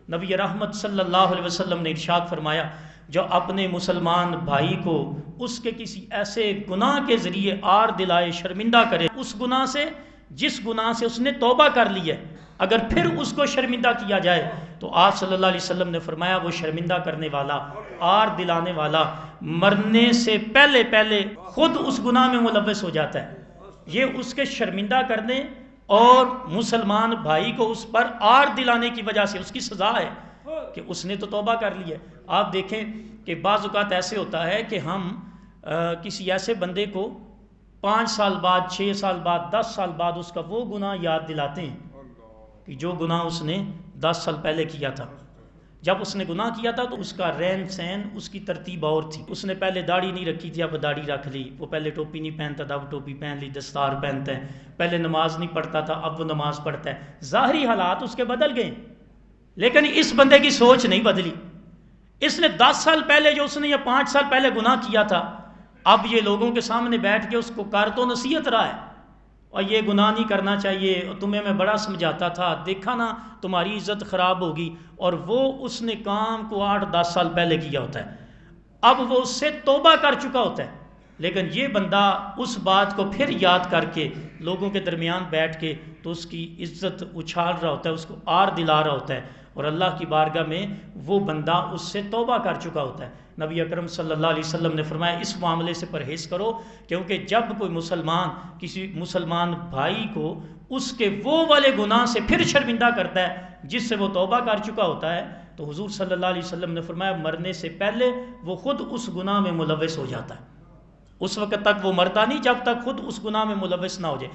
نبی رحمت صلی اللہ علیہ وسلم نے ارشاد فرمایا، جو اپنے مسلمان بھائی کو اس کے کسی ایسے گناہ کے ذریعے آر دلائے، شرمندہ کرے، اس گناہ سے جس گناہ سے اس نے توبہ کر لی ہے، اگر پھر اس کو شرمندہ کیا جائے تو آپ صلی اللہ علیہ وسلم نے فرمایا وہ شرمندہ کرنے والا، آر دلانے والا مرنے سے پہلے پہلے خود اس گناہ میں ملوث ہو جاتا ہے۔ یہ اس کے شرمندہ کرنے اور مسلمان بھائی کو اس پر آر دلانے کی وجہ سے اس کی سزا ہے کہ اس نے تو توبہ کر لی ہے۔ آپ دیکھیں کہ بعض اوقات ایسے ہوتا ہے کہ ہم کسی ایسے بندے کو 5 سال بعد، 6 سال بعد، 10 سال بعد اس کا وہ گناہ یاد دلاتے ہیں کہ جو گناہ اس نے 10 سال پہلے کیا تھا۔ جب اس نے گناہ کیا تھا تو اس کا رہن سہن، اس کی ترتیب اور تھی۔ اس نے پہلے داڑھی نہیں رکھی تھی، اب داڑھی رکھ لی۔ وہ پہلے ٹوپی نہیں پہنتا تھا، اب ٹوپی پہن لی، دستار پہنتا ہے۔ پہلے نماز نہیں پڑھتا تھا، اب وہ نماز پڑھتا ہے۔ ظاہری حالات اس کے بدل گئے، لیکن اس بندے کی سوچ نہیں بدلی۔ اس نے 10 سال پہلے جو اس نے یا 5 سال پہلے گناہ کیا تھا، اب یہ لوگوں کے سامنے بیٹھ کے اس کو کر تو نصیحت رہا ہے اور یہ گناہ نہیں کرنا چاہیے، تمہیں میں بڑا سمجھاتا تھا، دیکھا نا تمہاری عزت خراب ہوگی، اور وہ اس نے کام کو 8-10 سال پہلے کیا ہوتا ہے، اب وہ اس سے توبہ کر چکا ہوتا ہے۔ لیکن یہ بندہ اس بات کو پھر یاد کر کے لوگوں کے درمیان بیٹھ کے تو اس کی عزت اچھال رہا ہوتا ہے، اس کو آر دلا رہا ہوتا ہے، اور اللہ کی بارگاہ میں وہ بندہ اس سے توبہ کر چکا ہوتا ہے۔ نبی اکرم صلی اللہ علیہ وسلم نے فرمایا اس معاملے سے پرہیز کرو، کیونکہ جب کوئی مسلمان کسی مسلمان بھائی کو اس کے وہ والے گناہ سے پھر شرمندہ کرتا ہے جس سے وہ توبہ کر چکا ہوتا ہے، تو حضور صلی اللہ علیہ وسلم نے فرمایا مرنے سے پہلے وہ خود اس گناہ میں ملوث ہو جاتا ہے۔ اس وقت تک وہ مرتا نہیں جب تک خود اس گناہ میں ملوث نہ ہو جائے۔